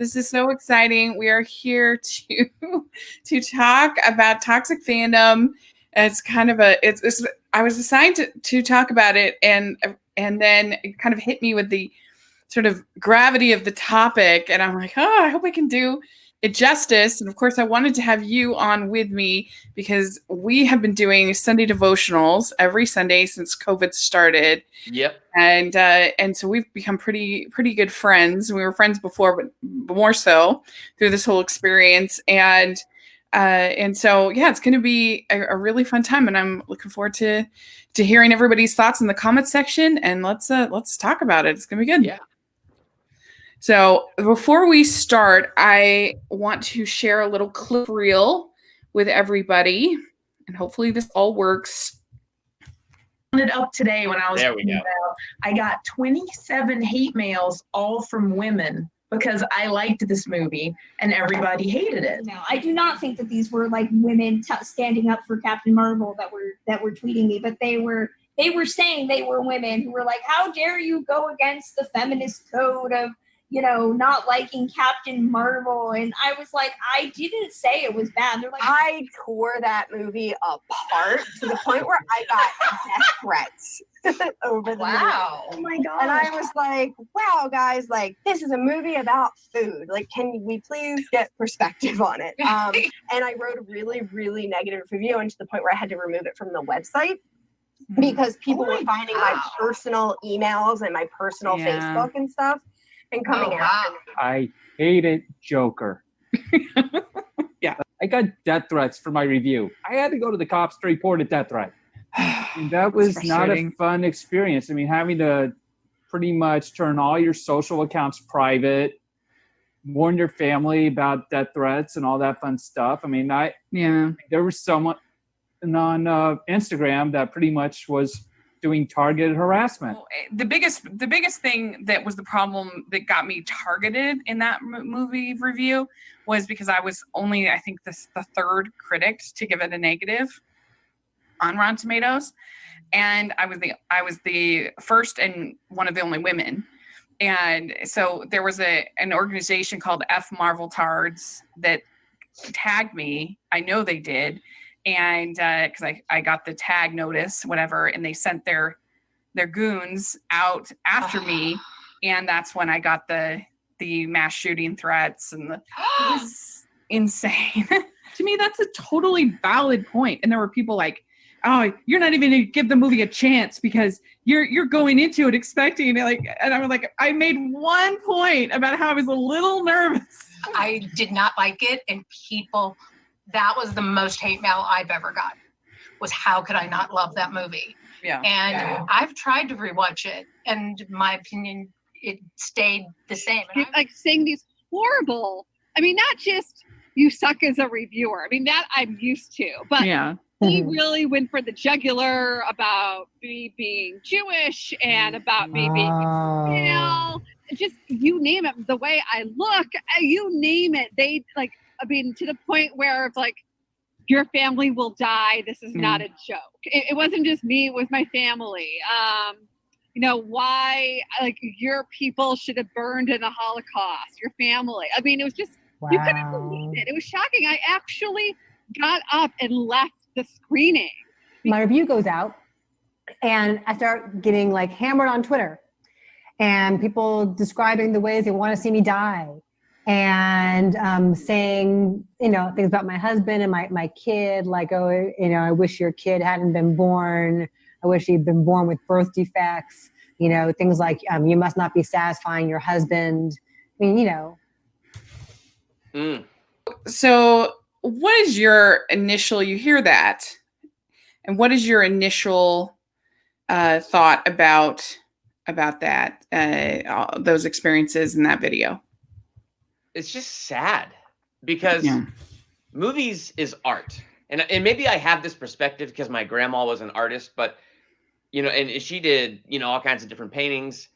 This is so exciting. We are here to talk about toxic fandom. It's kind of it's I was assigned to talk about it, and then it kind of hit me with the sort of gravity of the topic, and I'm like, oh, I hope I can do it justice. And of course, I wanted to have you on with me because we have been doing Sunday devotionals every Sunday since COVID started. Yep. And so we've become pretty good friends. We were friends before, but more so through this whole experience. And so yeah, it's going to be a really fun time, and I'm looking forward to hearing everybody's thoughts in the comment section. And let's talk about it. It's going to be good. Yeah. So before we start, I want to share a little clip reel with everybody, and hopefully this all works. It up today when I was There we go. I got 27 hate mails, all from women, because I liked this movie and everybody hated it. No, I do not think that these were like women standing up for Captain Marvel that were tweeting me, but they were saying they were women who were like, how dare you go against the feminist code of, not liking Captain Marvel. And I was like, I didn't say it was bad. They're like, I tore that movie apart to the point where I got death threats over the movie. Oh my God. And I was like, wow, guys, like, this is a movie about food. Like, can we please get perspective on it? And I wrote a really, really negative review, and to the point where I had to remove it from the website because people were finding my personal emails and my personal Facebook and stuff and coming after me. I hated Joker. Yeah. I got death threats for my review. I had to go to the cops to report a death threat. And that was not a fun experience. I mean, having to pretty much turn all your social accounts private, warn your family about death threats and all that fun stuff. I mean, there was someone on Instagram that pretty much was doing targeted harassment. The biggest thing that was the problem that got me targeted in that movie review was because I was only, I think, the third critic to give it a negative on Rotten Tomatoes, and I was the first and one of the only women. And so there was an organization called F Marvel Tards that tagged me. I know they did. And because I got the tag notice, whatever, and they sent their goons out after me, and that's when I got the mass shooting threats, and it was insane. To me, that's a totally valid point. And there were people like, "Oh, you're not even going to give the movie a chance because you're going into it expecting it." Like, and I was like, I made one point about how I was a little nervous. I did not like it, and that was the most hate mail I've ever got, was how could I not love that movie? Yeah. And I've tried to rewatch it, and my opinion, it stayed the same. Like saying these horrible, I mean, not just you suck as a reviewer. I mean, that I'm used to, but he really went for the jugular about me being Jewish and about me being male. Just you name it, the way I look, you name it. They like, I mean, to the point where it's like, your family will die. This is not a joke. It wasn't just me, it was my family. Why, like, your people should have burned in the Holocaust, your family. I mean, it was just, you couldn't believe it. It was shocking. I actually got up and left the screening. My review goes out, and I start getting, like, hammered on Twitter. And people describing the ways they want to see me die. And saying, things about my husband and my kid, like, oh, I wish your kid hadn't been born. I wish he'd been born with birth defects. Things like, you must not be satisfying your husband. I mean, So what is your initial, you hear that, and what is your initial thought about that, those experiences in that video? It's just sad because movies is art. And maybe I have this perspective because my grandma was an artist, but, and she did, all kinds of different paintings,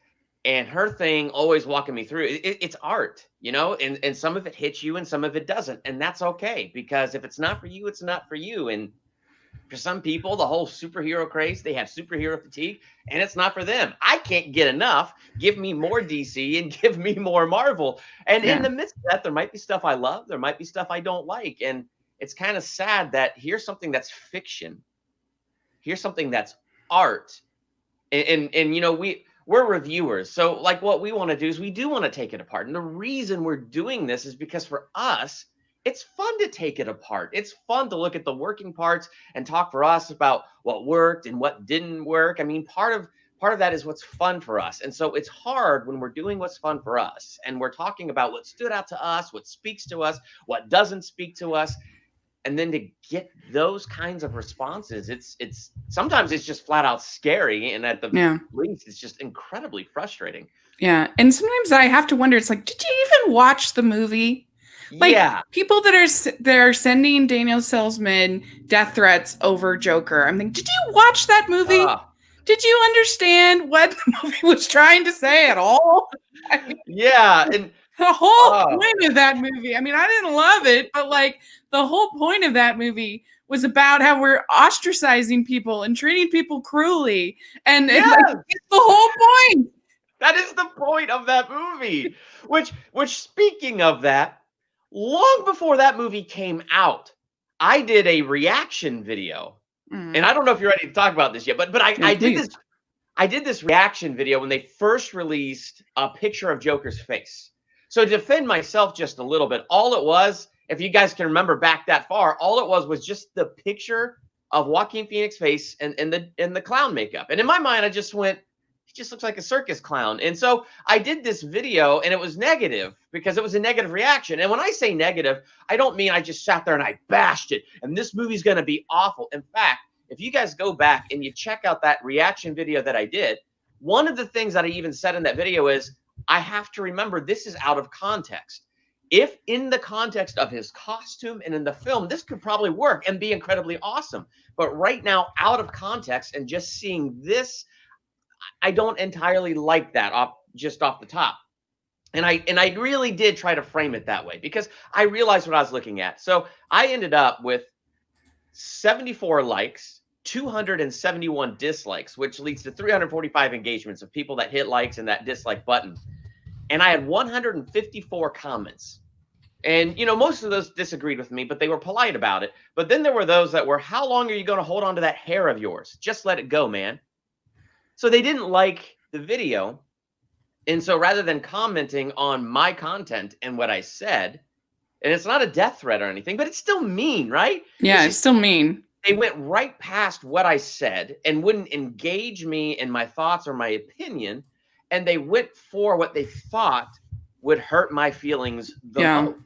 and her thing always walking me through it's art, and some of it hits you and some of it doesn't. And that's okay, because if it's not for you, it's not for you. And For some people, the whole superhero craze, they have superhero fatigue, and it's not for them. I can't get enough. Give me more DC and give me more Marvel. And in the midst of that, there might be stuff I love. There might be stuff I don't like. And it's kind of sad that here's something that's fiction. Here's something that's art. And you know, we're reviewers. So like what we want to do is we do want to take it apart. And the reason we're doing this is because for us, it's fun to take it apart. It's fun to look at the working parts and talk for us about what worked and what didn't work. I mean, part of that is what's fun for us. And so it's hard when we're doing what's fun for us and we're talking about what stood out to us, what speaks to us, what doesn't speak to us. And then to get those kinds of responses, it's sometimes it's just flat out scary. And at the least, it's just incredibly frustrating. Yeah. And sometimes I have to wonder, it's like, did you even watch the movie? Like people that are sending Daniel Salzman death threats over Joker. I'm thinking, did you watch that movie? Did you understand what the movie was trying to say at all? I mean, and the whole point of that movie. I mean, I didn't love it, but like the whole point of that movie was about how we're ostracizing people and treating people cruelly, and like, it's the whole point. That is the point of that movie. Which speaking of that. Long before that movie came out, I did a reaction video, and I don't know if you're ready to talk about this yet, but I did this. I did this reaction video when they first released a picture of Joker's face. So to defend myself just a little bit, all it was, if you guys can remember back that far, all it was just the picture of Joaquin Phoenix's face and the clown makeup. And in my mind, I just went, he just looks like a circus clown. And so I did this video and it was negative because it was a negative reaction. And when I say negative, I don't mean I just sat there and I bashed it and this movie's going to be awful. In fact, if you guys go back and you check out that reaction video that I did, one of the things that I even said in that video is I have to remember this is out of context. If in the context of his costume and in the film, this could probably work and be incredibly awesome. But right now, out of context and just seeing this, I don't entirely like that off the top. And I really did try to frame it that way because I realized what I was looking at. So I ended up with 74 likes, 271 dislikes, which leads to 345 engagements of people that hit likes and that dislike button. And I had 154 comments. And, you know, most of those disagreed with me, but they were polite about it. But then there were those that were, how long are you going to hold on to that hair of yours? Just let it go, man. So they didn't like the video. And so rather than commenting on my content and what I said, and it's not a death threat or anything, but it's still mean, right? Yeah, it's still mean. They went right past what I said and wouldn't engage me in my thoughts or my opinion. And they went for what they thought would hurt my feelings the most.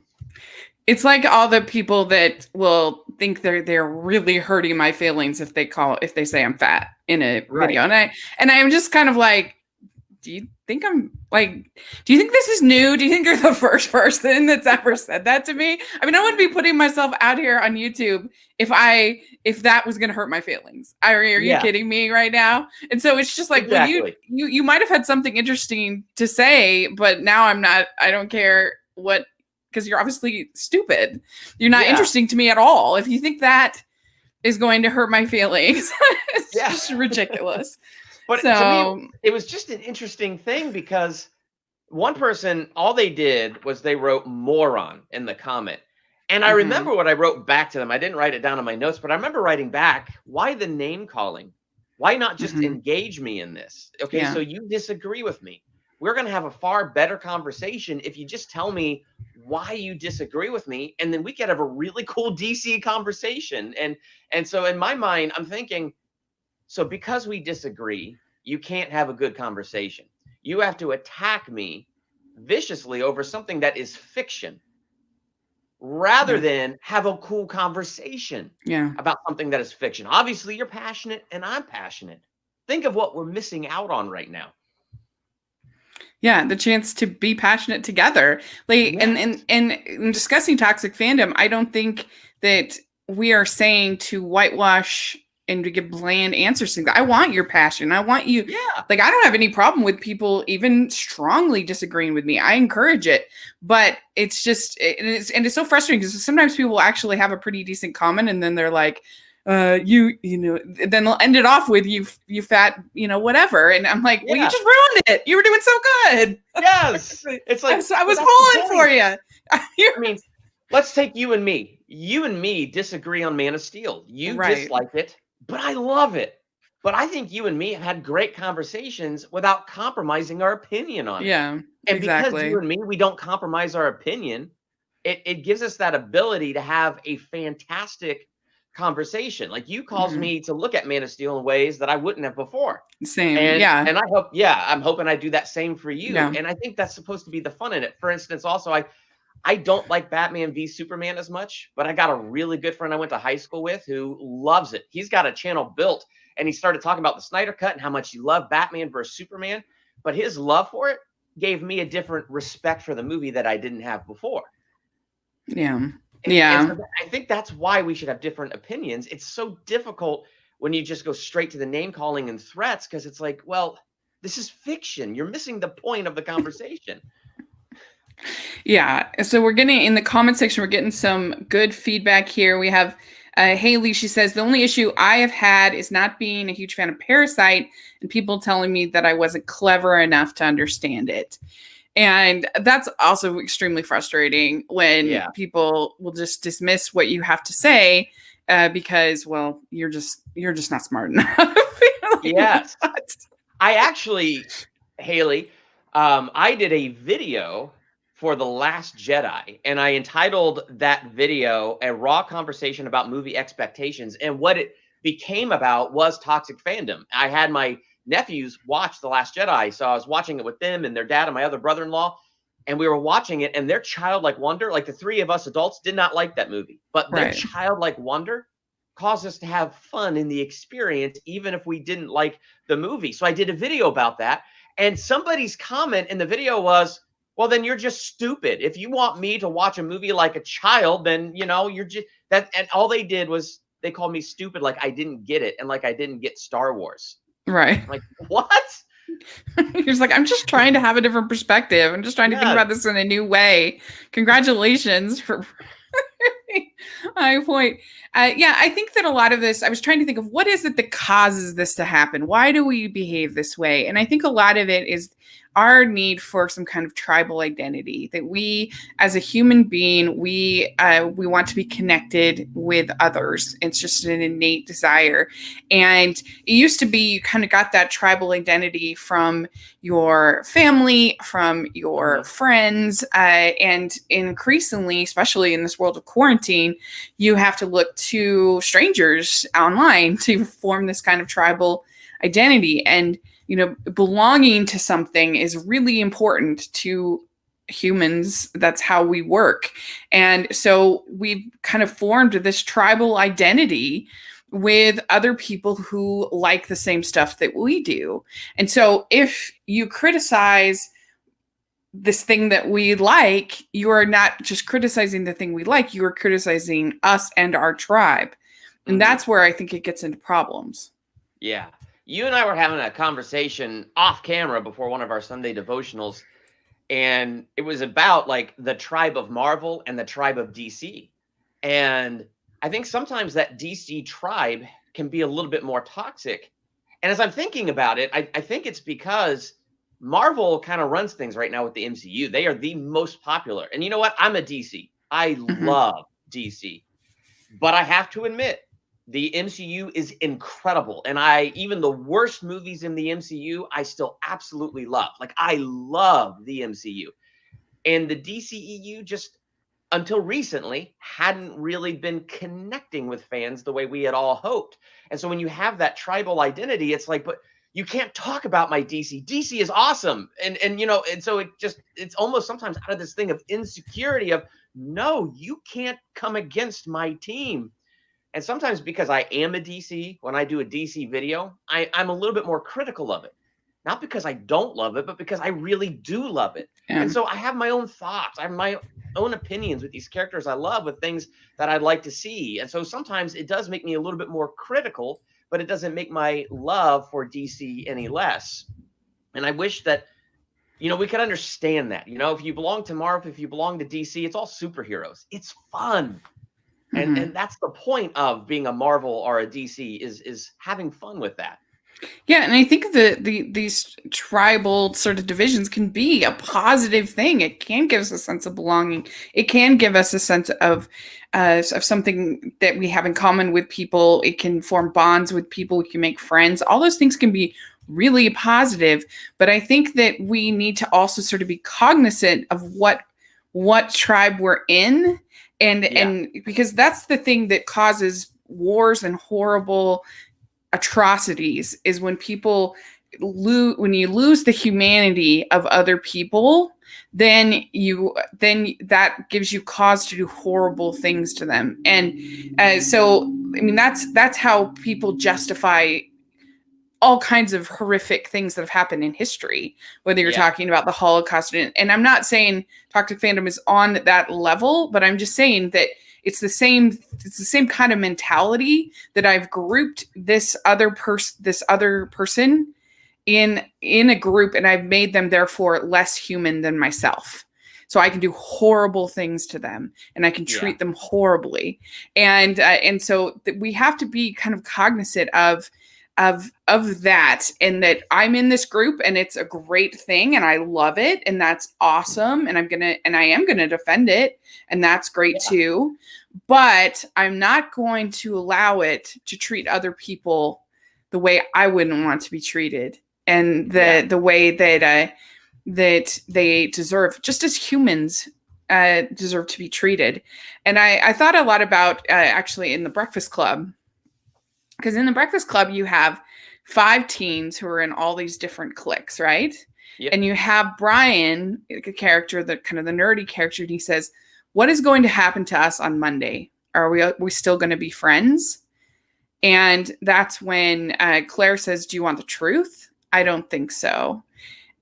It's like all the people that will think they're really hurting my feelings if they say I'm fat in a video. And I'm just kind of like, do you think this is new? Do you think you're the first person that's ever said that to me? I mean, I wouldn't be putting myself out here on YouTube if that was going to hurt my feelings. Are you kidding me right now? And so it's just like, well, you might have had something interesting to say, but now I don't care what, because you're obviously stupid. You're not interesting to me at all. If you think that is going to hurt my feelings, it's just ridiculous. But to me, it was just an interesting thing because one person, all they did was they wrote moron in the comment. And I remember what I wrote back to them. I didn't write it down in my notes, but I remember writing back, why the name calling? Why not just engage me in this? Okay, so you disagree with me. We're going to have a far better conversation if you just tell me why you disagree with me, and then we could have a really cool DC conversation. And so in my mind, I'm thinking, so because we disagree, you can't have a good conversation. You have to attack me viciously over something that is fiction rather than have a cool conversation about something that is fiction. Obviously, you're passionate and I'm passionate. Think of what we're missing out on right now. Yeah, the chance to be passionate together. And in discussing toxic fandom, I don't think that we are saying to whitewash and to give bland answers to things. I want your passion. I want you. Yeah. Like, I don't have any problem with people even strongly disagreeing with me. I encourage it, but it's just, it's so frustrating because sometimes people will actually have a pretty decent comment and then they're like, you know, then they'll end it off with you fat, you know, whatever. And I'm like, well, you just ruined it. You were doing so good. Yes. It's like, I was pulling for you. I mean, let's take you and me. You and me disagree on Man of Steel. You dislike it, but I love it. But I think you and me have had great conversations without compromising our opinion on it. Yeah, and because you and me, we don't compromise our opinion, it gives us that ability to have a fantastic conversation. Like you caused me to look at Man of Steel in ways that I wouldn't have before. Same. And, yeah. And I hope, I'm hoping I do that same for you. Yeah. And I think that's supposed to be the fun in it. For instance, also, I don't like Batman v Superman as much, but I got a really good friend I went to high school with who loves it. He's got a channel built, and he started talking about the Snyder Cut and how much he loved Batman versus Superman. But his love for it gave me a different respect for the movie that I didn't have before. Yeah. And so I think that's why we should have different opinions. It's so difficult when you just go straight to the name calling and threats, because it's like, well, this is fiction. You're missing the point of the conversation. Yeah. So we're getting in the comment section, we're getting some good feedback here. We have Haley, she says, the only issue I have had is not being a huge fan of Parasite and people telling me that I wasn't clever enough to understand it. And that's also extremely frustrating when people will just dismiss what you have to say because, well, you're just not smart enough. Like, yes. I actually, Haley, I did a video for The Last Jedi, and I entitled that video A Raw Conversation About Movie Expectations. And what it became about was toxic fandom. I had my nephews watch The Last Jedi, so I was watching it with them and their dad and my other brother-in-law, and we were watching it, and their childlike wonder, like the three of us adults did not like that movie, but their childlike wonder caused us to have fun in the experience, even if we didn't like the movie. So I did a video about that, and somebody's comment in the video was, well, then you're just stupid. If you want me to watch a movie like a child, then, you know, you're just that. And all they did was they called me stupid, like I didn't get it, and like I didn't get Star Wars. Right. I'm like, what? He's like, I'm just trying to have a different perspective. I'm just trying to think about this in a new way. Congratulations for my point. I think that a lot of this, I was trying to think of what is it that causes this to happen? Why do we behave this way? And I think a lot of it is our need for some kind of tribal identity, that we, as a human being, we want to be connected with others. It's just an innate desire. And it used to be you kind of got that tribal identity from your family, from your friends, and increasingly, especially in this world of quarantine, you have to look to strangers online to form this kind of tribal identity. And you know, belonging to something is really important to humans. That's how we work. And so we've kind of formed this tribal identity with other people who like the same stuff that we do. And so if you criticize this thing that we like, you are not just criticizing the thing we like, you are criticizing us and our tribe. And that's where I think it gets into problems. Yeah. You and I were having a conversation off camera before one of our Sunday devotionals, and it was about like the tribe of Marvel and the tribe of DC. And I think sometimes that DC tribe can be a little bit more toxic. And as I'm thinking about it, I think it's because Marvel kind of runs things right now with the MCU. They are the most popular. And you know what? I'm a DC. I love DC. But I have to admit, the MCU is incredible. And even the worst movies in the MCU, I still absolutely love. Like, I love the MCU. And the DCEU just, until recently, hadn't really been connecting with fans the way we had all hoped. And so when you have that tribal identity, it's like, but you can't talk about my DC. DC is awesome. And you know, and so it's almost sometimes out of this thing of insecurity of, no, you can't come against my team. And sometimes because I am a DC, when I do a DC video, I'm a little bit more critical of it. Not because I don't love it, but because I really do love it. Yeah. And so I have my own thoughts. I have my own opinions with these characters I love, with things that I'd like to see. And so sometimes it does make me a little bit more critical, but it doesn't make my love for DC any less. And I wish that, you know, we could understand that. You know, if you belong to Marvel, if you belong to DC, it's all superheroes. It's fun. And that's the point of being a Marvel or a DC is having fun with that. Yeah, and I think these tribal sort of divisions can be a positive thing. It can give us a sense of belonging. It can give us a sense of something that we have in common with people. It can form bonds with people. We can make friends. All those things can be really positive. But I think that we need to also sort of be cognizant of what tribe we're in, and because that's the thing that causes wars and horrible atrocities, is when people when you lose the humanity of other people, then that gives you cause to do horrible things to them. And so I mean that's how people justify all kinds of horrific things that have happened in history, whether you're talking about the Holocaust. And I'm not saying Toxic Fandom is on that level, but I'm just saying that it's the same kind of mentality that I've grouped this other person in a group, and I've made them therefore less human than myself. So I can do horrible things to them, and I can treat them horribly. And so we have to be kind of cognizant of that, and that I'm in this group and it's a great thing and I love it and that's awesome, and I am gonna defend it, and that's great too. But I'm not going to allow it to treat other people the way I wouldn't want to be treated, and the way that they deserve, just as humans deserve to be treated. And I thought a lot about actually in the Breakfast Club. Because in the Breakfast Club, you have 5 teens who are in all these different cliques, right? Yep. And you have Brian, a character, the kind of the nerdy character, and he says, "What is going to happen to us on Monday? Are we still going to be friends?" And that's when Claire says, "Do you want the truth?" "I don't think so."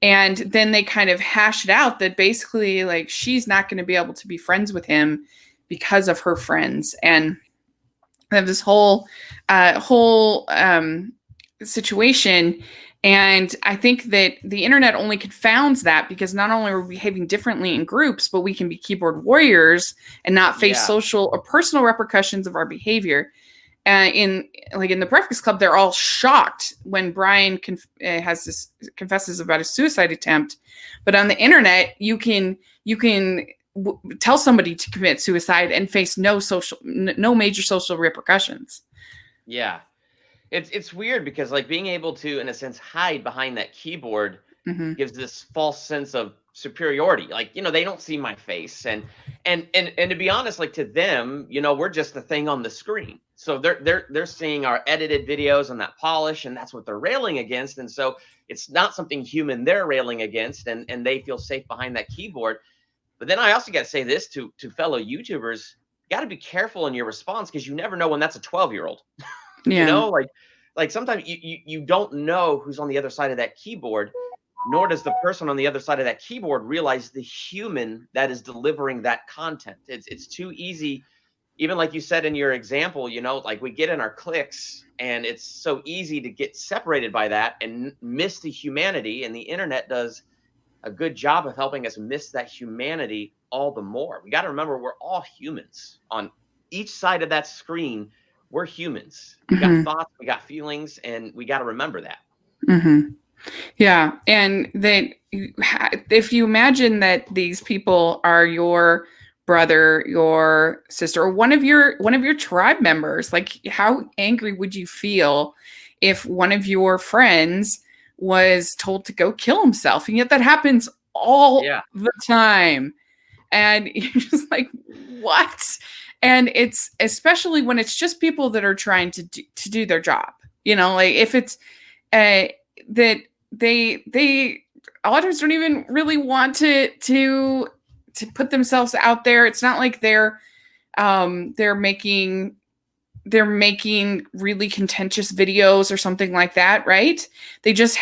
And then they kind of hash it out that basically, like, she's not going to be able to be friends with him because of her friends. And they have this whole situation. And I think that the internet only confounds that, because not only are we behaving differently in groups, but we can be keyboard warriors and not face social or personal repercussions of our behavior. In the Breakfast Club, they're all shocked when Brian confesses about his suicide attempt. But on the internet, you can tell somebody to commit suicide and face no major social repercussions. Yeah. It's weird because, like, being able to, in a sense, hide behind that keyboard gives this false sense of superiority. Like, they don't see my face. And to be honest, like, to them, we're just the thing on the screen. So they're seeing our edited videos and that polish, and that's what they're railing against. And so it's not something human they're railing against, and they feel safe behind that keyboard. But then I also got to say this to fellow YouTubers: you got to be careful in your response, because you never know when that's a 12-year-old. Like sometimes you don't know who's on the other side of that keyboard, nor does the person on the other side of that keyboard realize the human that is delivering that content. It's too easy. Even like you said in your example, like, we get in our cliques, and it's so easy to get separated by that and miss the humanity. And the internet does a good job of helping us miss that humanity all the more. We got to remember, we're all humans. On each side of that screen, we're humans. We got thoughts, we got feelings, and we got to remember that. Yeah. And then if you imagine that these people are your brother, your sister, or one of your tribe members, like, how angry would you feel if one of your friends was told to go kill himself? And yet that happens all the time. And you're just like, what? And it's especially when it's just people that are trying to do their job, like, if it's that they a lot of times don't even really want to put themselves out there. It's not like they're making really contentious videos or something like that, right? They just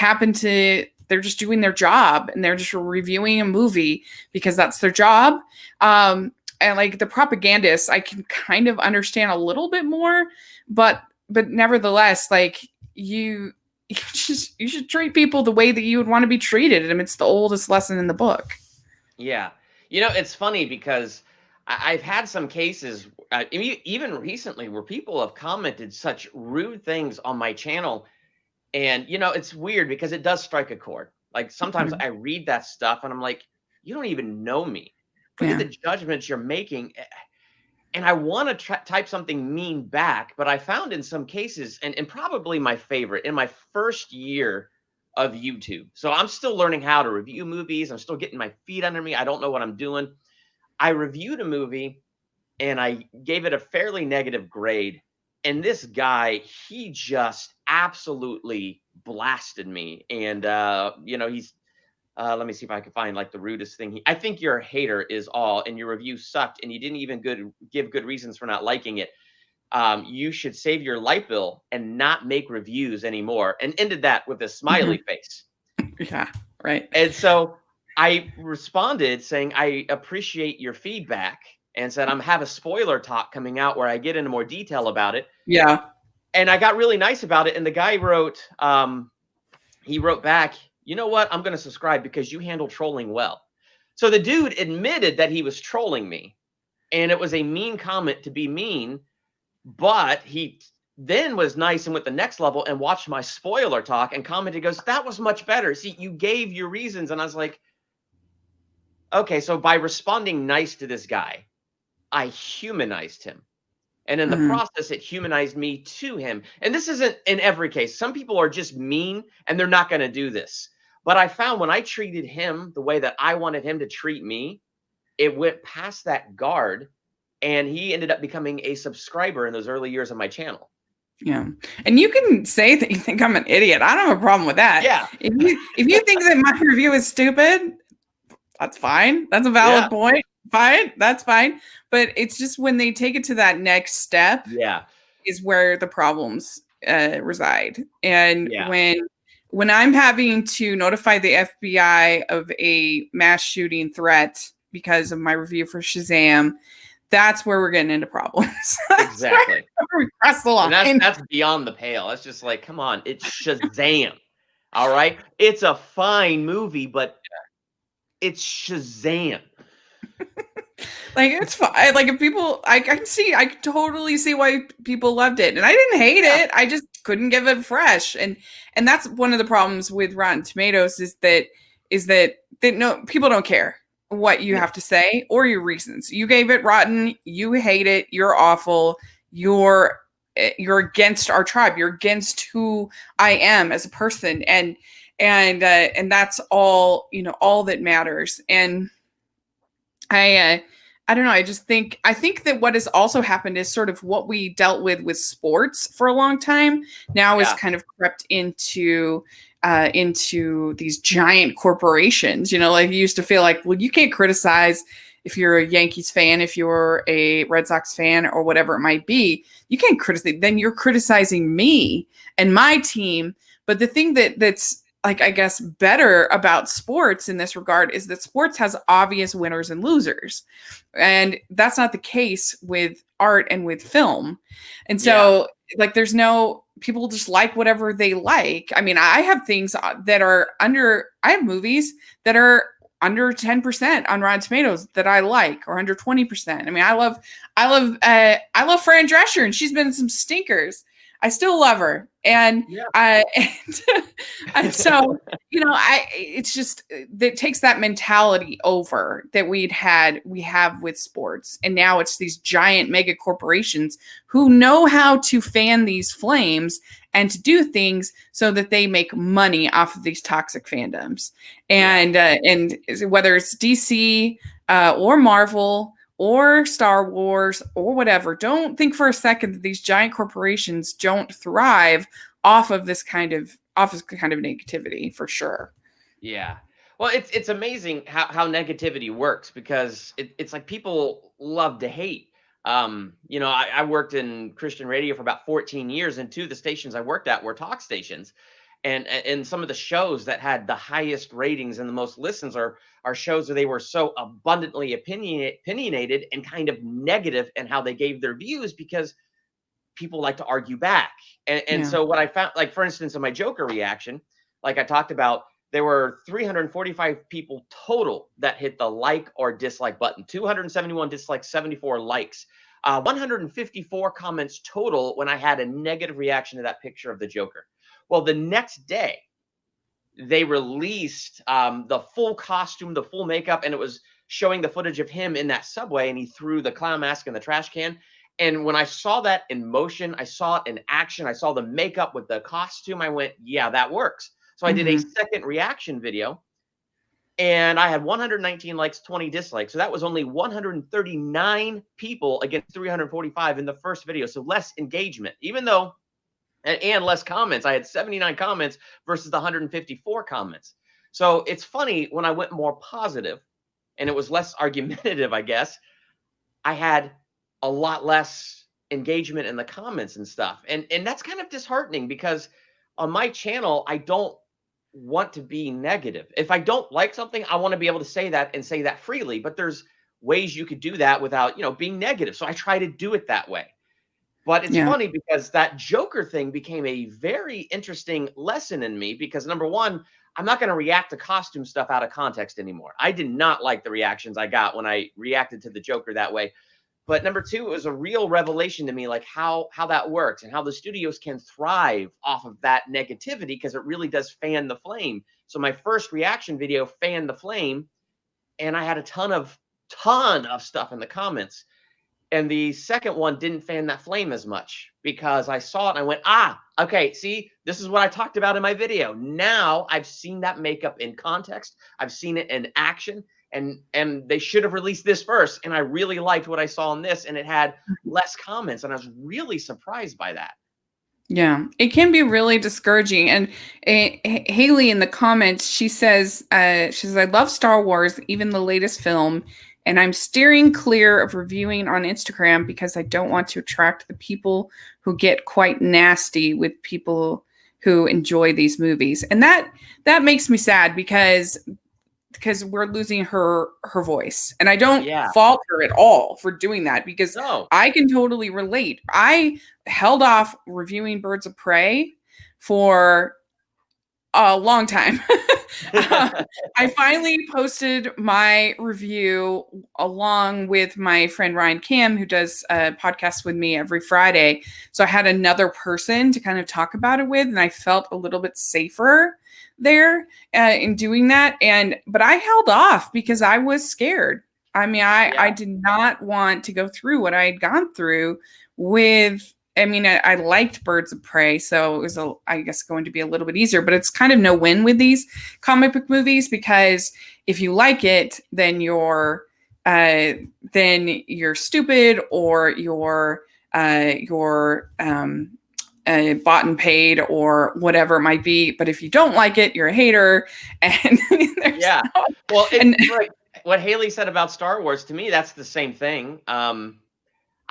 they're just doing their job, and they're just reviewing a movie because that's their job. And like the propagandists, I can kind of understand a little bit more, but nevertheless, like, you should treat people the way that you would want to be treated. I mean, it's the oldest lesson in the book. Yeah. It's funny because I've had some cases, even recently, where people have commented such rude things on my channel. And, it's weird because it does strike a chord. Like sometimes I read that stuff and I'm like, you don't even know me. Look at the judgments you're making. And I want to type something mean back, but I found in some cases, and probably my favorite, in my first year of YouTube. So I'm still learning how to review movies. I'm still getting my feet under me. I don't know what I'm doing. I reviewed a movie and I gave it a fairly negative grade. And this guy, he just absolutely blasted me. And, he's, let me see if I can find like the rudest thing. I think you're a hater is all, and your review sucked, and you didn't even give good reasons for not liking it. You should save your light bill and not make reviews anymore. And ended that with a smiley face. Yeah, right. And so I responded saying, I appreciate your feedback, and said, I'm have a spoiler talk coming out where I get into more detail about it. Yeah. And I got really nice about it. And the guy wrote, he wrote back, you know what? I'm going to subscribe because you handle trolling well. So the dude admitted that he was trolling me, and it was a mean comment to be mean, but he then was nice and went the next level and watched my spoiler talk and commented, goes, that was much better. See, you gave your reasons. And I was like, okay, so by responding nice to this guy, I humanized him. And in the process, it humanized me to him. And this isn't in every case. Some people are just mean and they're not going to do this. But I found when I treated him the way that I wanted him to treat me, it went past that guard. And he ended up becoming a subscriber in those early years of my channel. Yeah. And you can say that you think I'm an idiot. I don't have a problem with that. Yeah. If you think that my review is stupid, that's fine. That's a valid point. Fine. That's fine. But it's just when they take it to that next step is where the problems reside. And when I'm having to notify the FBI of a mass shooting threat because of my review for Shazam, that's where we're getting into problems. Exactly. We cross the line. And that's beyond the pale. That's just like, come on, it's Shazam. All right. It's a fine movie, but it's Shazam. Like, it's fine. Like, if people, I can totally see why people loved it. And I didn't hate it. I just couldn't give it fresh. And that's one of the problems with Rotten Tomatoes is that no, people don't care what you have to say or your reasons. You gave it rotten. You hate it. You're awful. You're against our tribe. You're against who I am as a person. And that's all, all that matters. And I don't know. I think that what has also happened is sort of what we dealt with sports for a long time now is kind of crept into these giant corporations. Like you used to feel like, well, you can't criticize if you're a Yankees fan, if you're a Red Sox fan or whatever it might be, you can't criticize. Then you're criticizing me and my team. But the thing that's like, I guess, better about sports in this regard is that sports has obvious winners and losers. And that's not the case with art and with film. And so like, there's no, people just like whatever they like. I mean, I have things that are I have movies that are under 10% on Rotten Tomatoes that I like, or under 20%. I mean, I love Fran Drescher, and she's been in some stinkers. I still love her. And and so, it's just, it takes that mentality over that we have with sports. And now it's these giant mega corporations who know how to fan these flames and to do things so that they make money off of these toxic fandoms. And whether it's DC or Marvel or Star Wars or whatever, don't think for a second that these giant corporations don't thrive off of this kind of negativity, for sure. Yeah. Well, it's amazing how negativity works, because it's like people love to hate. I worked in Christian radio for about 14 years, and two of the stations I worked at were talk stations. And some of the shows that had the highest ratings and the most listens are shows where they were so abundantly opinionated and kind of negative in how they gave their views, because people like to argue back. So what I found, like, for instance, in my Joker reaction, like I talked about, there were 345 people total that hit the like or dislike button. 271 dislikes, 74 likes. 154 comments total when I had a negative reaction to that picture of the Joker. Well, the next day, they released the full costume, the full makeup, and it was showing the footage of him in that subway, and he threw the clown mask in the trash can. And when I saw that in motion, I saw it in action, I saw the makeup with the costume, I went, yeah, that works. So I did a second reaction video, and I had 119 likes, 20 dislikes. So that was only 139 people against 345 in the first video. So less engagement, even though, and less comments. I had 79 comments versus the 154 comments. So it's funny, when I went more positive and it was less argumentative, I guess, I had a lot less engagement in the comments and stuff. And that's kind of disheartening, because on my channel, I don't want to be negative. If I don't like something, I want to be able to say that and say that freely. But there's ways you could do that without, being negative. So I try to do it that way. But it's funny, because that Joker thing became a very interesting lesson in me, because number one, I'm not going to react to costume stuff out of context anymore. I did not like the reactions I got when I reacted to the Joker that way. But number two, it was a real revelation to me, like how that works and how the studios can thrive off of that negativity, because it really does fan the flame. So my first reaction video fanned the flame, and I had a ton of stuff in the comments. And the second one didn't fan that flame as much, because I saw it and I went, okay, see, this is what I talked about in my video. Now I've seen that makeup in context. I've seen it in action. And they should have released this first. And I really liked what I saw in this, and it had less comments. And I was really surprised by that. Yeah, it can be really discouraging. And Haley in the comments, she says, I love Star Wars, even the latest film. And I'm steering clear of reviewing on Instagram because I don't want to attract the people who get quite nasty with people who enjoy these movies. And that makes me sad, because we're losing her voice. And I don't fault her at all for doing that, because I can totally relate. I held off reviewing Birds of Prey for a long time. I finally posted my review along with my friend Ryan Kim, who does a podcast with me every Friday. So I had another person to kind of talk about it with, and I felt a little bit safer there in doing that. But I held off because I was scared. I mean, I did not want to go through what I had gone through with. I mean, I liked Birds of Prey, so it was, I guess, going to be a little bit easier. But it's kind of no win with these comic book movies, because if you like it, then you're stupid, or you're bought and paid, or whatever it might be. But if you don't like it, you're a hater. And well, like what Haley said about Star Wars, to me, that's the same thing.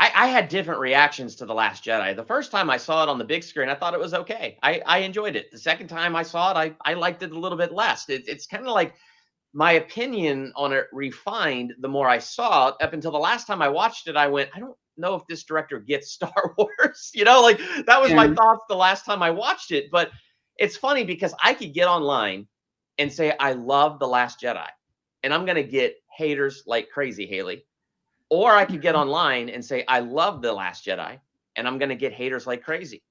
I had different reactions to The Last Jedi. The first time I saw it on the big screen, I thought it was okay. I enjoyed it. The second time I saw it, I liked it a little bit less. It's kind of like my opinion on it refined the more I saw it. Up until the last time I watched it, I went, I don't know if this director gets Star Wars. Like that was my thoughts the last time I watched it. But it's funny, because I could get online and say, I love The Last Jedi, and I'm going to get haters like crazy, Haley. Or I could get online and say, I love The Last Jedi, and I'm going to get haters like crazy.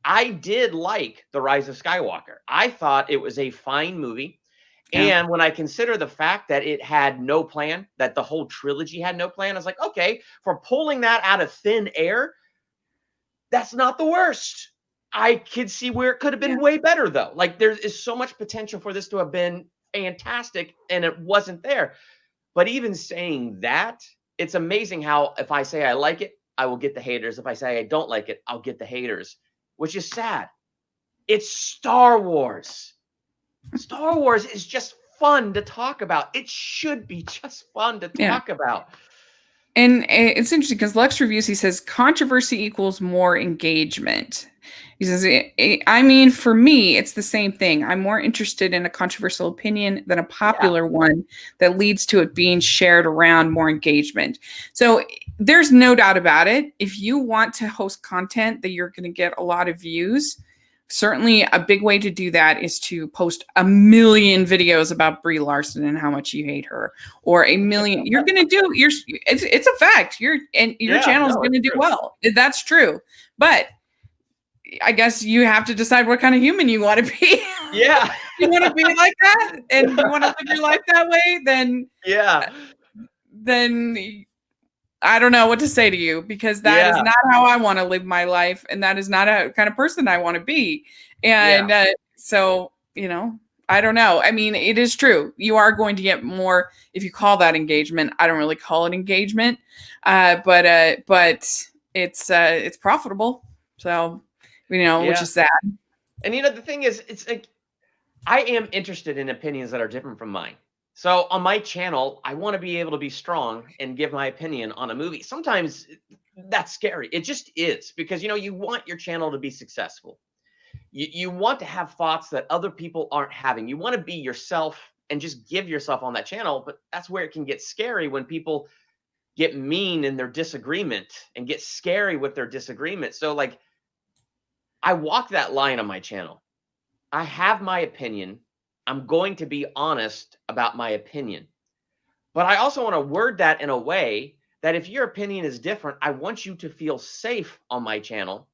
I did like The Rise of Skywalker. I thought it was a fine movie. And when I consider the fact that it had no plan, that the whole trilogy had no plan, I was like, okay, for pulling that out of thin air, that's not the worst. I could see where it could have been way better, though. Like, there is so much potential for this to have been fantastic, and it wasn't there. But even saying that, it's amazing how if I say I like it, I will get the haters. If I say I don't like it, I'll get the haters, which is sad. It's Star Wars. Star Wars is just fun to talk about. It should be just fun to talk about. And it's interesting, because Lex Reviews, he says, controversy equals more engagement. He says, I mean, for me, it's the same thing. I'm more interested in a controversial opinion than a popular one that leads to it being shared around more engagement. So there's no doubt about it. If you want to host content that you're going to get a lot of views, certainly a big way to do that is to post a million videos about Brie Larson and how much you hate her, or a million. You're going to do it's a fact. Your channel is going to do well. That's true. But I guess you have to decide what kind of human you want to be. Yeah. You want to be like that, and you want to live your life that way, then I don't know what to say to you, because that is not how I want to live my life, and that is not a kind of person I want to be. And so, I don't know. I mean, it is true. You are going to get more, if you call that engagement. I don't really call it engagement, but it's profitable. So, which is sad. And the thing is, it's like, I am interested in opinions that are different from mine. So on my channel, I want to be able to be strong and give my opinion on a movie. Sometimes that's scary. It just is, because, you want your channel to be successful. You want to have thoughts that other people aren't having. You want to be yourself and just give yourself on that channel. But that's where it can get scary, when people get mean in their disagreement and get scary with their disagreement. So like, I walk that line on my channel. I have my opinion. I'm going to be honest about my opinion. But I also want to word that in a way that if your opinion is different, I want you to feel safe on my channel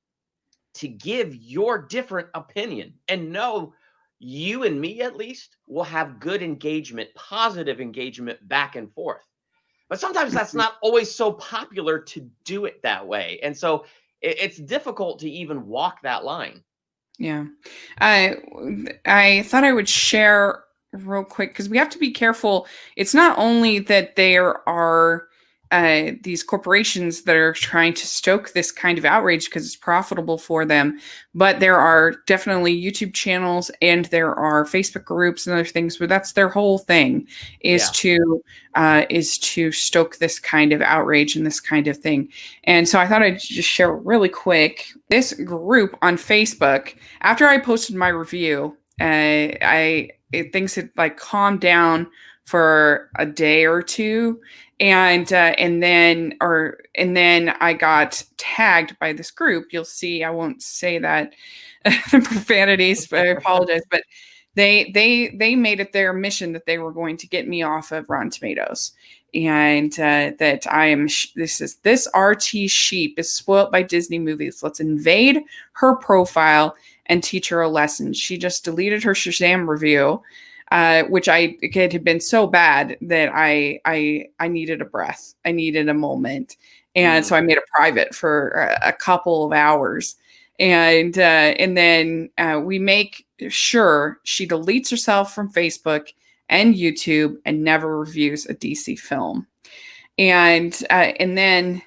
to give your different opinion, and know you and me at least will have good engagement, positive engagement back and forth. But sometimes that's not always so popular to do it that way. And so it's difficult to even walk that line. Yeah. I thought I would share real quick, because we have to be careful. It's not only that there are these corporations that are trying to stoke this kind of outrage because it's profitable for them, but there are definitely YouTube channels, and there are Facebook groups and other things where that's their whole thing, is to stoke this kind of outrage and this kind of thing. And so I thought I'd just share really quick this group on Facebook. After I posted my review, things had like calmed down for a day or two, and then I got tagged by this group. You'll see, I won't say that profanities, but I apologize. But they made it their mission that they were going to get me off of Rotten Tomatoes, and that I am this RT sheep is spoilt by Disney movies. Let's invade her profile and teach her a lesson. She just deleted her Shazam review, which it had been so bad that I needed a breath. I needed a moment. And so I made it private for a couple of hours. And then we make sure she deletes herself from Facebook and YouTube and never reviews a DC film. And then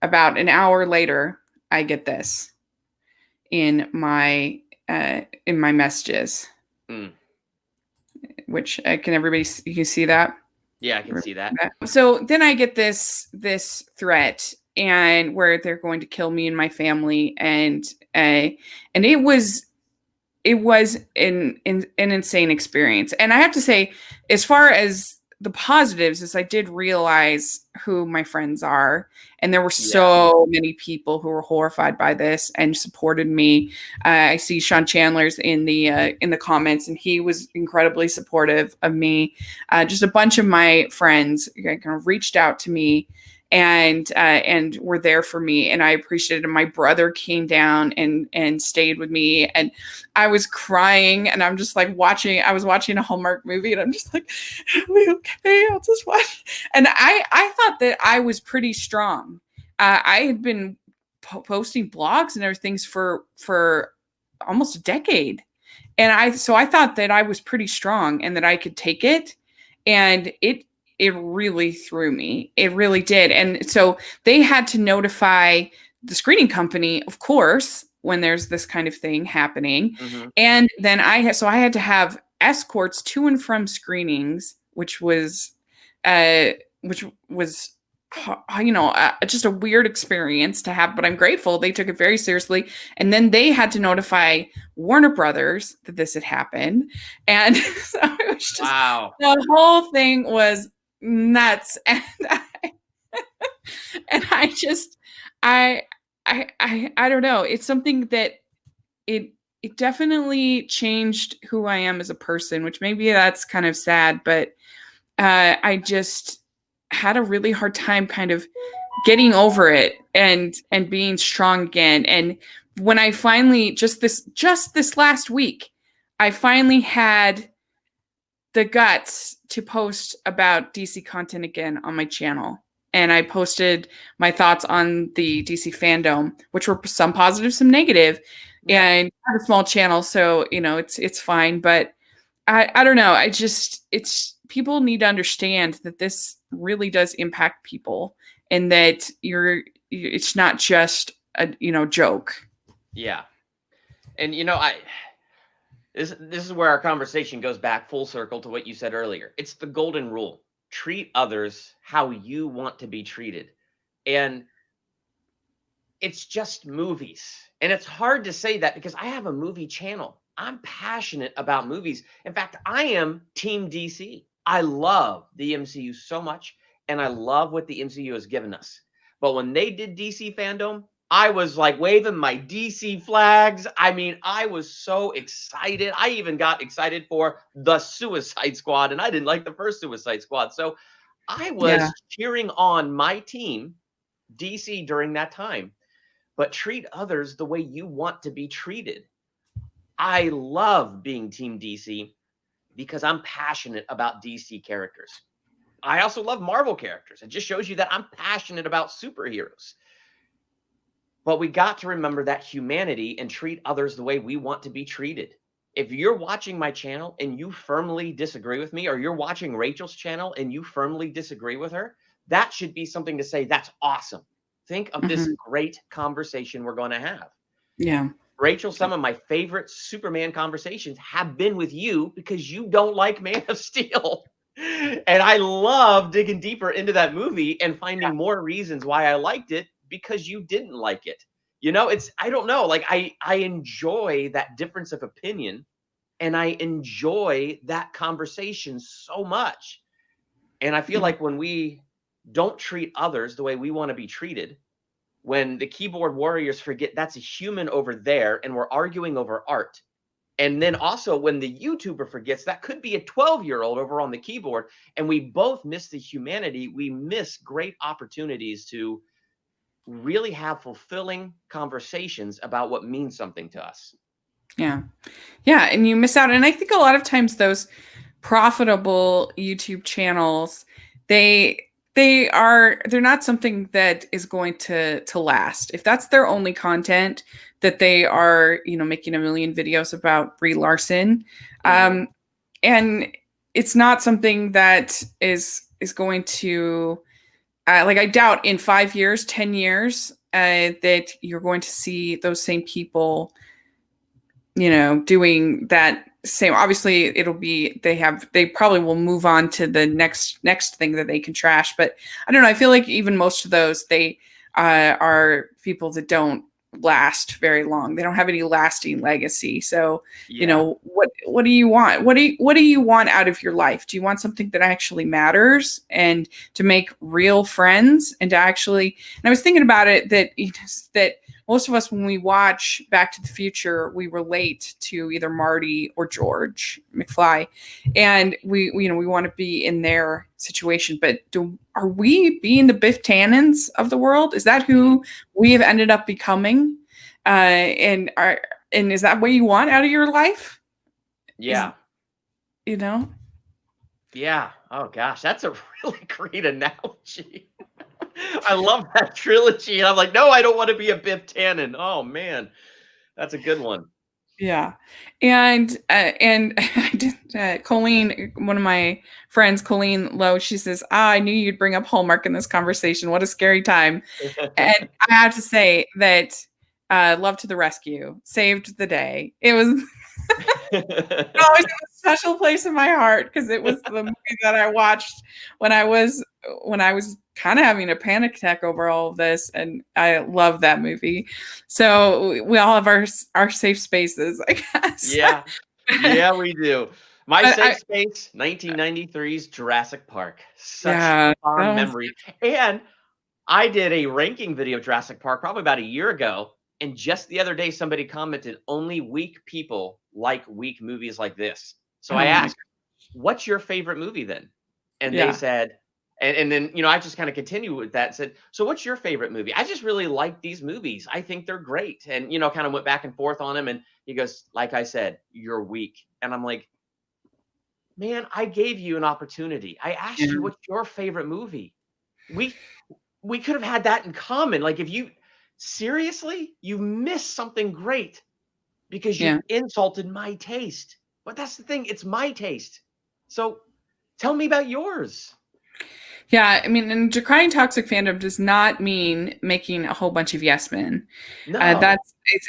about an hour later, I get this in my messages. Which you can see that? Yeah, I can see that. So then I get this threat, and where they're going to kill me and my family, and it was an insane experience. And I have to say, as far as the positives, is I did realize who my friends are, and there were so many people who were horrified by this and supported me. I see Sean Chandler's in the comments, and he was incredibly supportive of me. Just a bunch of my friends kind of reached out to me and were there for me, and I appreciated it. My brother came down and stayed with me, and I was crying, and I'm just like I was watching a Hallmark movie, and I'm just like, are we okay? I'll just watch. And I thought that I was pretty strong. I had been posting blogs and other things for almost a decade, and I thought that I was pretty strong and that I could take it, and it really threw me. It really did. And so they had to notify the screening company, of course, when there's this kind of thing happening. Mm-hmm. And then I had to have escorts to and from screenings, which was just a weird experience to have, but I'm grateful they took it very seriously. And then they had to notify Warner Brothers that this had happened. And so it was just, the whole thing was nuts. And I don't know. It's something that it definitely changed who I am as a person, which maybe that's kind of sad, but I just had a really hard time kind of getting over it and being strong again. And when I finally just this last week, I finally had the guts to post about DC content again on my channel. And I posted my thoughts on the DC fandom, which were some positive, some negative. And I have a small channel, so it's fine. But I don't know. It's people need to understand that this really does impact people, and that it's not just a joke. Yeah. And this is where our conversation goes back full circle to what you said earlier. It's the golden rule. Treat others how you want to be treated. And it's just movies. And it's hard to say that because I have a movie channel. I'm passionate about movies. In fact, I am Team DC. I love the MCU so much, and I love what the MCU has given us. But when they did DC Fandom, I was like waving my DC flags. I mean, I was so excited. I even got excited for the Suicide Squad, and I didn't like the first Suicide Squad. So I was cheering on my team, DC, during that time. But treat others the way you want to be treated. I love being Team DC because I'm passionate about DC characters. I also love Marvel characters. It just shows you that I'm passionate about superheroes. But we got to remember that humanity and treat others the way we want to be treated. If you're watching my channel and you firmly disagree with me, or you're watching Rachel's channel and you firmly disagree with her, that should be something to say, that's awesome. Think of this great conversation we're going to have. Yeah. Rachel, some of my favorite Superman conversations have been with you because you don't like Man of Steel. And I love digging deeper into that movie and finding more reasons why I liked it because you didn't like it. I don't know, like I enjoy that difference of opinion, and I enjoy that conversation so much. And I feel like when we don't treat others the way we want to be treated, when the keyboard warriors forget that's a human over there and we're arguing over art, and then also when the YouTuber forgets that could be a 12-year-old over on the keyboard, and we both miss the humanity, we miss great opportunities to really have fulfilling conversations about what means something to us. Yeah. And you miss out. And I think a lot of times those profitable YouTube channels, they're not something that is going to last. If that's their only content, that they are, making a million videos about Brie Larson, and it's not something that is going to, I doubt in 5 years, 10 years, that you're going to see those same people, doing that same. Obviously, they probably will move on to the next thing that they can trash. But I don't know. I feel like even most of those, they are people that don't last very long. They don't have any lasting legacy. So, what do you want? What do you want out of your life? Do you want something that actually matters, and to make real friends, and to actually, and I was thinking about it, that most of us, when we watch Back to the Future, we relate to either Marty or George McFly, and we want to be in their situation. But are we being the Biff Tannens of the world? Is that who we have ended up becoming? And is that what you want out of your life? Yeah. Yeah. Oh gosh, that's a really great analogy. I love that trilogy. And I'm like, no, I don't want to be a Biff Tannen. Oh man, that's a good one. Yeah. And Colleen, one of my friends, Colleen Lowe, she says, I knew you'd bring up Hallmark in this conversation. What a scary time. And I have to say that Love to the Rescue saved the day. It was it always has a special place in my heart because it was the movie that I watched when I was kind of having a panic attack over all of this, and I love that movie. So we all have our safe spaces, I guess. Yeah, we do. My safe space, 1993's Jurassic Park. Such a fond memory. And I did a ranking video of Jurassic Park probably about a year ago, And just the other day, somebody commented, only weak people like weak movies like this. So I asked, what's your favorite movie then? And they said, and then, I just kind of continue with that and said, so what's your favorite movie? I just really like these movies. I think they're great. And, kind of went back and forth on them. And he goes, like I said, you're weak. And I'm like, man, I gave you an opportunity. I asked you what's your favorite movie. We could have had that in common. Like, if you seriously, you missed something great because you insulted my taste. But that's the thing, it's my taste. So tell me about yours. Yeah, I mean, and decrying toxic fandom does not mean making a whole bunch of yes men. No.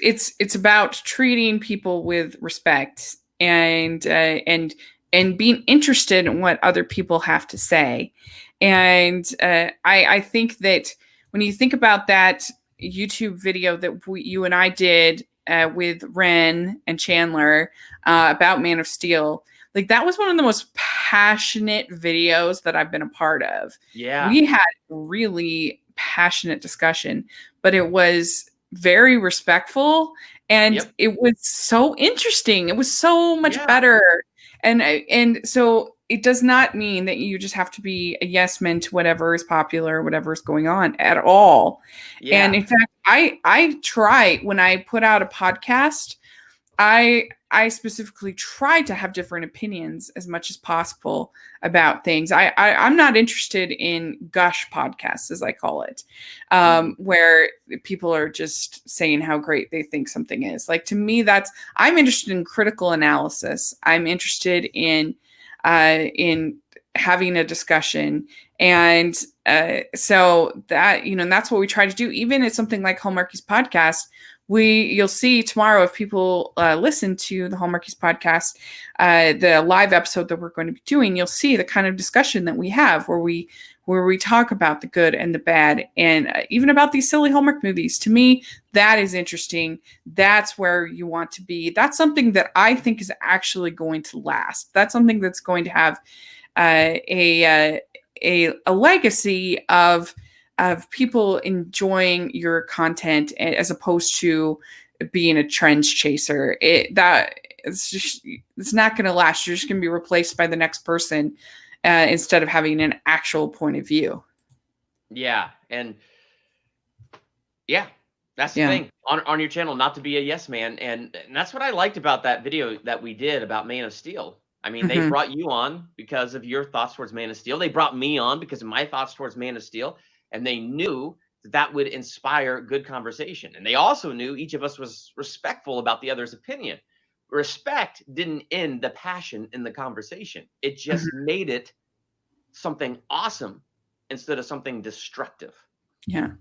It's about treating people with respect and being interested in what other people have to say. And I think that when you think about that YouTube video that you and I did with Ren and Chandler about Man of Steel, like that was one of the most passionate videos that I've been a part of. Yeah. We had really passionate discussion, but it was very respectful and it was so interesting. It was so much better. And so it does not mean that you just have to be a yes man to whatever is popular, whatever is going on at all. Yeah. And in fact, I try when I put out a podcast, I specifically try to have different opinions as much as possible about things. I'm not interested in gush podcasts, as I call it, where people are just saying how great they think something is. Like, to me, I'm interested in critical analysis. I'm interested in having a discussion. And so that, that's what we try to do. Even at something like Hallmarkies podcast, you'll see tomorrow, if people listen to the Hallmarkies podcast, the live episode that we're going to be doing, you'll see the kind of discussion that we have where we talk about the good and the bad, and even about these silly Hallmark movies. To me, that is interesting. That's where you want to be. That's something that I think is actually going to last. That's something that's going to have a legacy of people enjoying your content as opposed to being a trends chaser. It's not going to last. You're just going to be replaced by the next person instead of having an actual point of view. Yeah. And that's the thing on your channel, not to be a yes man. And that's what I liked about that video that we did about Man of Steel. I mean, they brought you on because of your thoughts towards Man of Steel. They brought me on because of my thoughts towards Man of Steel. And they knew that would inspire good conversation. And they also knew each of us was respectful about the other's opinion. Respect didn't end the passion in the conversation. It just made it something awesome instead of something destructive. Yeah.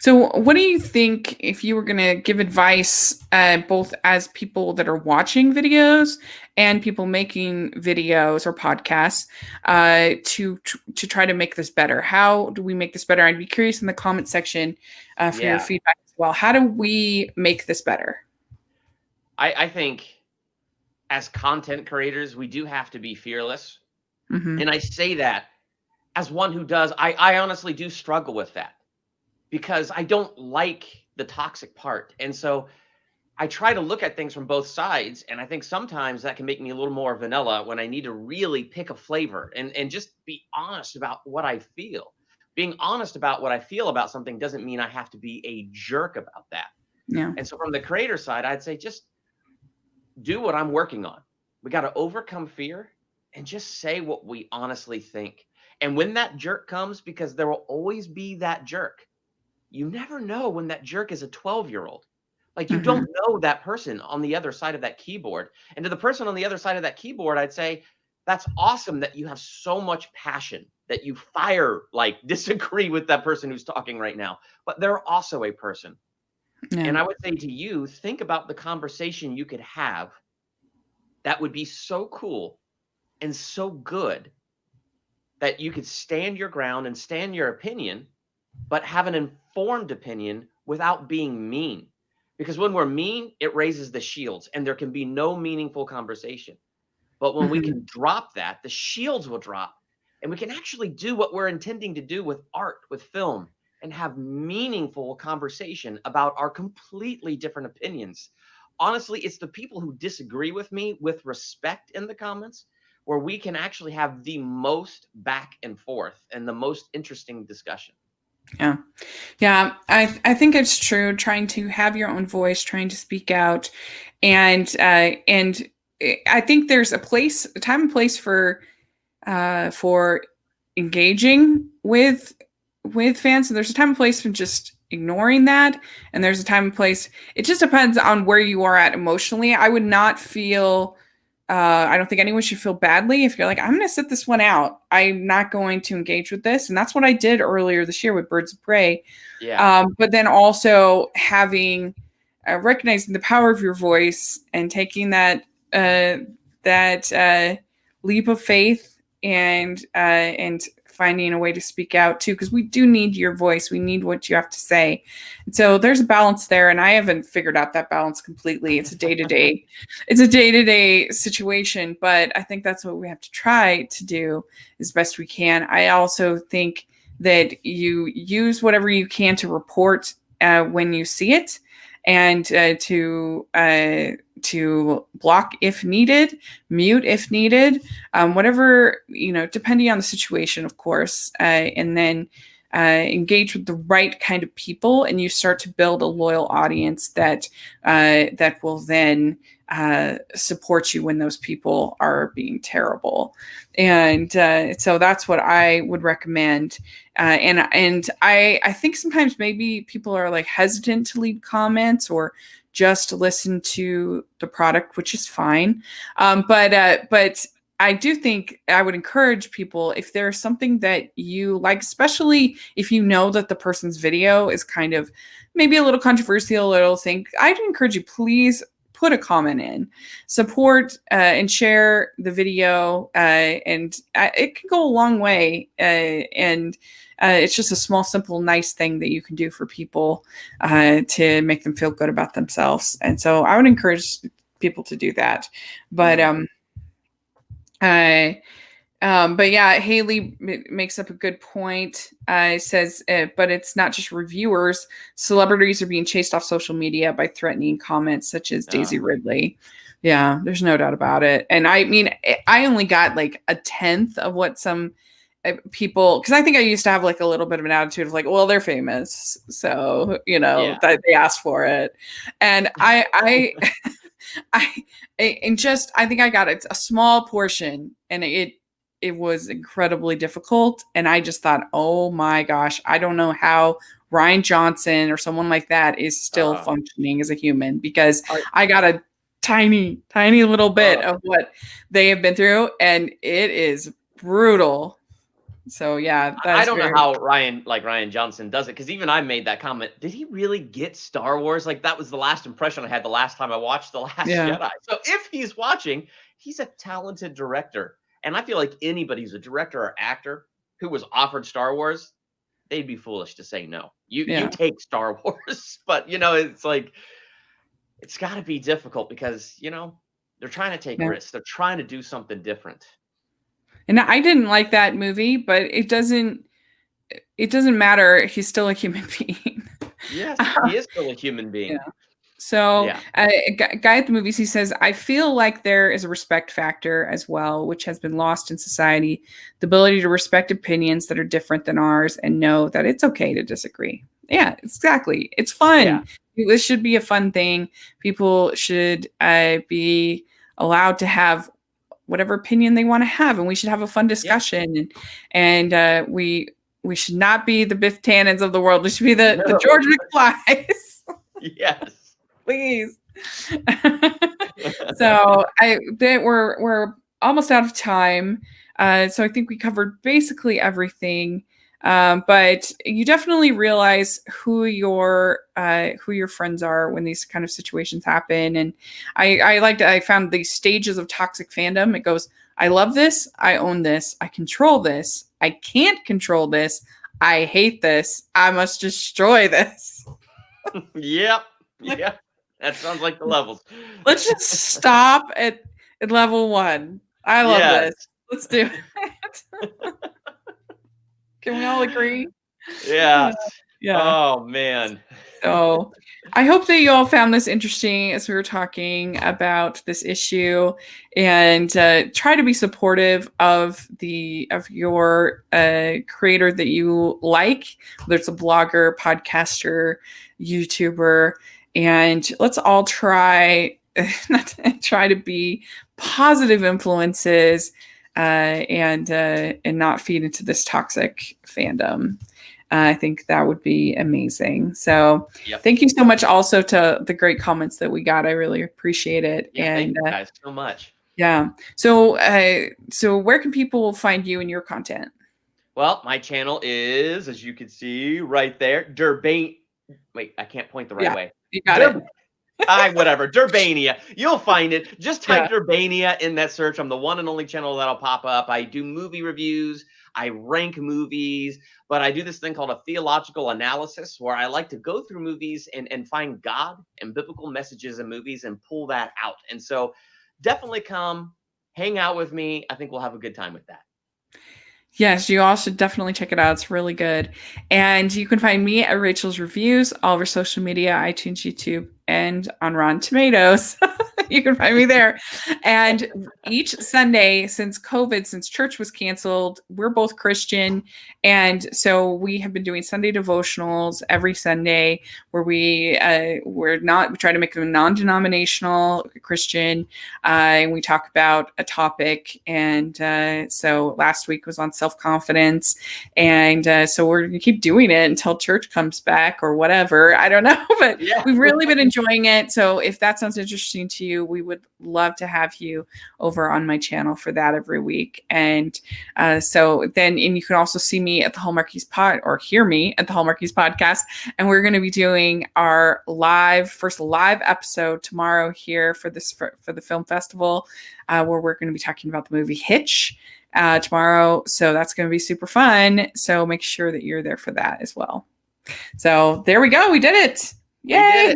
So what do you think, if you were going to give advice, both as people that are watching videos and people making videos or podcasts, to try to make this better? How do we make this better? I'd be curious in the comment section for your feedback as well. How do we make this better? I think as content creators, we do have to be fearless. And I say that as one who does, I honestly do struggle with that, because I don't like the toxic part. And so I try to look at things from both sides. And I think sometimes that can make me a little more vanilla when I need to really pick a flavor and just be honest about what I feel. Being honest about what I feel about something doesn't mean I have to be a jerk about that. Yeah. And so from the creator side, I'd say just do what I'm working on. We got to overcome fear and just say what we honestly think. And when that jerk comes, because there will always be that jerk, you never know when that jerk is a 12-year-old. Like, you don't know that person on the other side of that keyboard. And to the person on the other side of that keyboard, I'd say, that's awesome that you have so much passion, that you disagree with that person who's talking right now. But they're also a person. Yeah. And I would say to you, think about the conversation you could have that would be so cool and so good that you could stand your ground and stand your opinion, but have an informed opinion without being mean. Because when we're mean, it raises the shields and there can be no meaningful conversation. But when we can drop that, the shields will drop and we can actually do what we're intending to do with art, with film, and have meaningful conversation about our completely different opinions. Honestly, it's the people who disagree with me with respect in the comments where we can actually have the most back and forth and the most interesting discussion. Yeah, I think it's true. Trying to have your own voice, trying to speak out, and I think there's a time and place for engaging with fans. So there's a time and place for just ignoring that, and there's a time and place. It just depends on where you are at emotionally. I would not feel. I don't think anyone should feel badly if you're like, I'm going to sit this one out. I'm not going to engage with this. And that's what I did earlier this year with Birds of Prey. Yeah. But then also recognizing the power of your voice and taking that leap of faith and finding a way to speak out too, because we do need your voice. We need what you have to say. And so there's a balance there, and I haven't figured out that balance completely. It's a day-to-day situation, but I think that's what we have to try to do as best we can. I also think that you use whatever you can to report when you see it, and to block if needed, mute if needed, whatever, depending on the situation, of course, and then engage with the right kind of people, and you start to build a loyal audience that will then support you when those people are being terrible. And so that's what I would recommend. And I think sometimes maybe people are like hesitant to leave comments or just listen to the product, which is fine. But I do think I would encourage people, if there's something that you like, especially if you know that the person's video is kind of maybe a little controversial, I'd encourage you, please put a comment in, support and share the video, and it can go a long way. And it's just a small, simple, nice thing that you can do for people to make them feel good about themselves. And so I would encourage people to do that. But yeah, Haley makes up a good point. Says, but it's not just reviewers. Celebrities are being chased off social media by threatening comments such as Daisy Ridley. Yeah, there's no doubt about it. And I mean, I only got like a 10th of what some people, because I think I used to have like a little bit of an attitude of like, well, they're famous, so that they asked for it. And I think I got a small portion, and it was incredibly difficult. And I just thought, oh my gosh, I don't know how Rian Johnson or someone like that is still functioning as a human, because I got a tiny little bit of what they have been through, and it is brutal. So yeah, I don't know how Rian Johnson does it, because even I made that comment. Did he really get Star Wars? Like, that was the last impression I had the last time I watched The Last Jedi. So if he's watching, he's a talented director. And I feel like anybody who's a director or actor who was offered Star Wars, they'd be foolish to say no. You take Star Wars. But, it's like, it's got to be difficult because, they're trying to take risks. They're trying to do something different. And I didn't like that movie, but it doesn't matter. He's still a human being. Yes, he is still a human being. Yeah. So a guy at the movies, he says, I feel like there is a respect factor as well, which has been lost in society. The ability to respect opinions that are different than ours and know that it's okay to disagree. Yeah, exactly. It's fun. Yeah. This should be a fun thing. People should be allowed to have whatever opinion they want to have, and we should have a fun discussion. And we should not be the Biff Tannens of the world. We should be the George McFlys. Yes, please. So we're almost out of time. So I think we covered basically everything. But you definitely realize who your friends are when these kind of situations happen. And I found these stages of toxic fandom. It goes, I love this. I own this. I control this. I can't control this. I hate this. I must destroy this. Yep. Yeah. That sounds like the levels. Let's just stop at level 1. I love this. Let's do it. Can we all agree? Yeah. Yeah. Oh man. So I hope that you all found this interesting as we were talking about this issue, and try to be supportive of your creator that you like, whether it's a blogger, podcaster, YouTuber, and let's all try to be positive influences and not feed into this toxic fandom. I think that would be amazing. So Thank you so much also to the great comments that we got. I really appreciate it. Yeah, and thank you guys so much. Yeah. So where can people find you and your content? Well, my channel is, as you can see right there, Wait, I can't point the right way. You got it. Whatever. Durbania. You'll find it. Just type Durbania in that search. I'm the one and only channel that'll pop up. I do movie reviews. I rank movies, but I do this thing called a theological analysis where I like to go through movies and find God and biblical messages in movies and pull that out. And so definitely come hang out with me. I think we'll have a good time with that. Yes, you all should definitely check it out. It's really good. And you can find me at Rachel's Reviews, all over social media, iTunes, YouTube, and on Rotten Tomatoes. You can find me there. And each Sunday since church was canceled, we're both Christian. And so we have been doing Sunday devotionals every Sunday where we try to make them non-denominational Christian. And we talk about a topic. And so last week was on self-confidence. And so we're going to keep doing it until church comes back or whatever. I don't know, but we've really been enjoying it. So if that sounds interesting to you, we would love to have you over on my channel for that every week. And and you can also see me at the Hallmarkies or hear me at the Hallmarkies podcast. And we're going to be doing our first live episode tomorrow here for the film festival, where we're going to be talking about the movie Hitch tomorrow. So that's going to be super fun. So make sure that you're there for that as well. So there we go. We did it. Yay!